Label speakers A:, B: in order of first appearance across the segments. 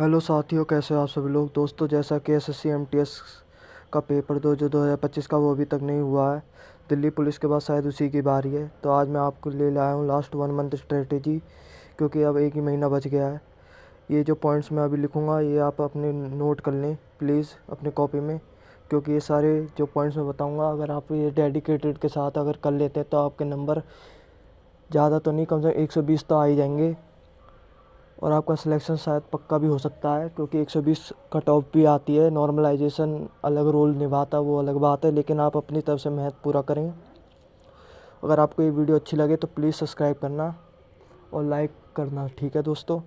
A: Hello साथियों, कैसे हो आप सभी लोग। दोस्तों, जैसा कि एसएससी एमटीएस का पेपर दो जो 2025 का वो अभी तक नहीं हुआ है। दिल्ली पुलिस के बाद शायद उसी की बारी है। तो आज मैं आपको ले लाया हूँ लास्ट 1 मंथ स्ट्रेटेजी, क्योंकि अब एक ही महीना बच गया है। ये जो पॉइंट्स मैं अभी लिखूँगा ये आप अपने नोट कर लें प्लीज़ अपने कॉपी में, क्योंकि ये सारे जो पॉइंट्स मैं बताऊँगा अगर आप ये डेडिकेटेड के साथ अगर कर लेते हैं तो आपके नंबर ज़्यादा तो नहीं, कम से कम 120 तो आ ही जाएंगे। और आपका सिलेक्शन शायद पक्का भी हो सकता है, क्योंकि 120 कट ऑफ भी आती है। नॉर्मलाइजेशन अलग रोल निभाता है, वो अलग बात है, लेकिन आप अपनी तरफ से मेहनत पूरा करें। अगर आपको ये वीडियो अच्छी लगे तो प्लीज़ सब्सक्राइब करना और लाइक करना, ठीक है दोस्तों।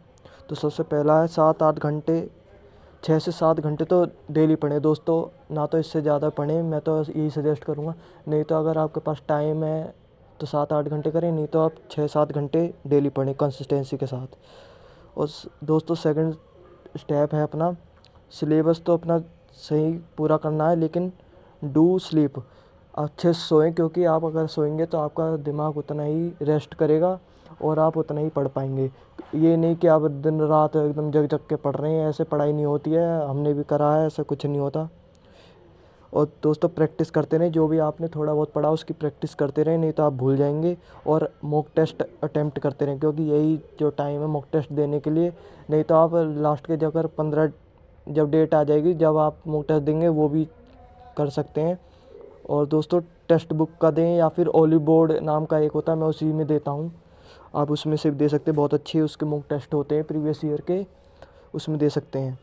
A: तो सबसे पहला है 7-8 घंटे, 6 से 7 घंटे तो डेली पढ़ें दोस्तों, ना तो इससे ज़्यादा पढ़ें। मैं तो यही सजेस्ट करूँगा। नहीं तो अगर आपके पास टाइम है तो 7-8 घंटे करें, नहीं तो आप 6-7 घंटे डेली पढ़ें कंसिस्टेंसी के साथ। और दोस्तों, सेकंड स्टेप है अपना सिलेबस तो अपना सही पूरा करना है, लेकिन डू स्लीप, अच्छे से सोएं, क्योंकि आप अगर सोएंगे तो आपका दिमाग उतना ही रेस्ट करेगा और आप उतना ही पढ़ पाएंगे। ये नहीं कि आप दिन रात एकदम जग जग के पढ़ रहे हैं, ऐसे पढ़ाई नहीं होती है। हमने भी करा है, ऐसा कुछ नहीं होता। और दोस्तों, प्रैक्टिस करते रहें, जो भी आपने थोड़ा बहुत पढ़ा उसकी प्रैक्टिस करते रहें, नहीं तो आप भूल जाएंगे। और मॉक टेस्ट अटेम्प्ट करते रहें, क्योंकि यही जो टाइम है मॉक टेस्ट देने के लिए। नहीं तो आप लास्ट के जब 15 जब डेट आ जाएगी जब आप मॉक टेस्ट देंगे वो भी कर सकते हैं। और दोस्तों, टेक्स्ट बुक का दें या फिर ओली बोर्ड नाम का एक होता है, मैं उसी में देता हूँ, आप उसमें से भी दे सकते हैं। बहुत अच्छे उसके मॉक टेस्ट होते हैं प्रीवियस ईयर के, उसमें दे सकते हैं।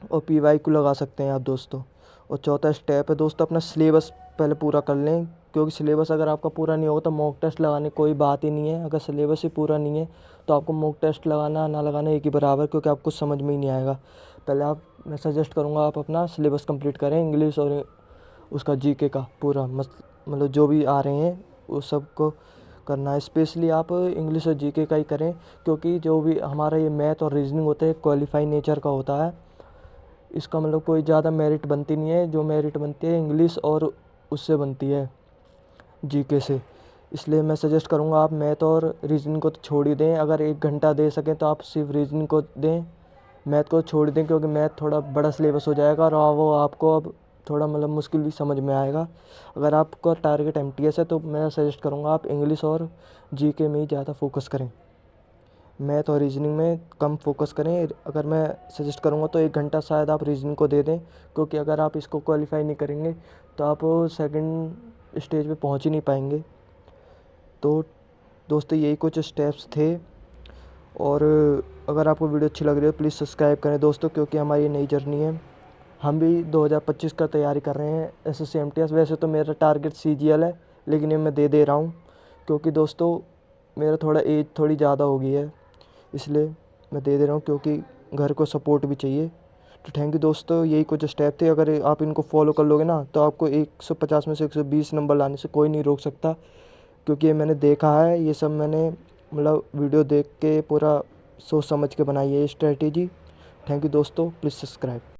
A: और पीवाई को लगा सकते हैं आप दोस्तों। और चौथा स्टेप है दोस्तों, अपना सिलेबस पहले पूरा कर लें, क्योंकि सिलेबस अगर आपका पूरा नहीं होगा तो मॉक टेस्ट लगाने कोई बात ही नहीं है। अगर सिलेबस ही पूरा नहीं है तो आपको मॉक टेस्ट लगाना ना लगाना एक ही बराबर, क्योंकि आपको समझ में ही नहीं आएगा। पहले मैं सजेस्ट करूँगा आप अपना सिलेबस कंप्लीट करें, इंग्लिश और उसका जीके का पूरा, मतलब जो भी आ रहे हैं वो सबको करना है। स्पेशली आप इंग्लिश और जीके का ही करें, क्योंकि जो भी हमारा ये मैथ और रीजनिंग होता है क्वालिफाई नेचर का होता है। इसका मतलब कोई ज़्यादा मेरिट बनती नहीं है, जो मेरिट बनती है इंग्लिश और उससे बनती है, जीके से। इसलिए मैं सजेस्ट करूँगा आप मैथ और रीजनिंग को तो छोड़ ही दें। अगर 1 घंटा दे सकें तो आप सिर्फ रीजनिंग को दें, मैथ को छोड़ दें, क्योंकि मैथ थोड़ा बड़ा सिलेबस हो जाएगा और वो आपको अब थोड़ा मतलब मुश्किल ही समझ में आएगा। अगर आपका टारगेट एमटीएस है तो मैं सजेस्ट करूँगा आप इंग्लिश और जीके में ही ज़्यादा फोकस करें, मैथ और रीजनिंग में कम फोकस करें। अगर मैं सजेस्ट करूँगा तो 1 घंटा शायद आप रीजनिंग को दे दें, क्योंकि अगर आप इसको क्वालिफाई नहीं करेंगे तो आप सेकंड स्टेज पे पहुँच ही नहीं पाएंगे। तो दोस्तों, यही कुछ स्टेप्स थे। और अगर आपको वीडियो अच्छी लग रही है प्लीज़ सब्सक्राइब करें दोस्तों, क्योंकि हमारी नई जर्नी है। हम भी 2025 का तैयारी कर रहे हैं एसएससी एमटीएस। वैसे तो मेरा टारगेट सीजीएल है, लेकिन ये मैं दे रहा हूँ, क्योंकि दोस्तों मेरा थोड़ा एज थोड़ी ज़्यादा हो गई है, इसलिए मैं दे रहा हूँ, क्योंकि घर को सपोर्ट भी चाहिए। तो थैंक यू दोस्तों, यही कुछ स्टेप थे। अगर आप इनको फॉलो कर लोगे ना तो आपको 150 में से 120 नंबर लाने से कोई नहीं रोक सकता, क्योंकि ये मैंने देखा है। ये सब मैंने मतलब वीडियो देख के पूरा सोच समझ के बनाई है ये स्ट्रेटेजी। थैंक यू दोस्तों, प्लीज़ सब्सक्राइब।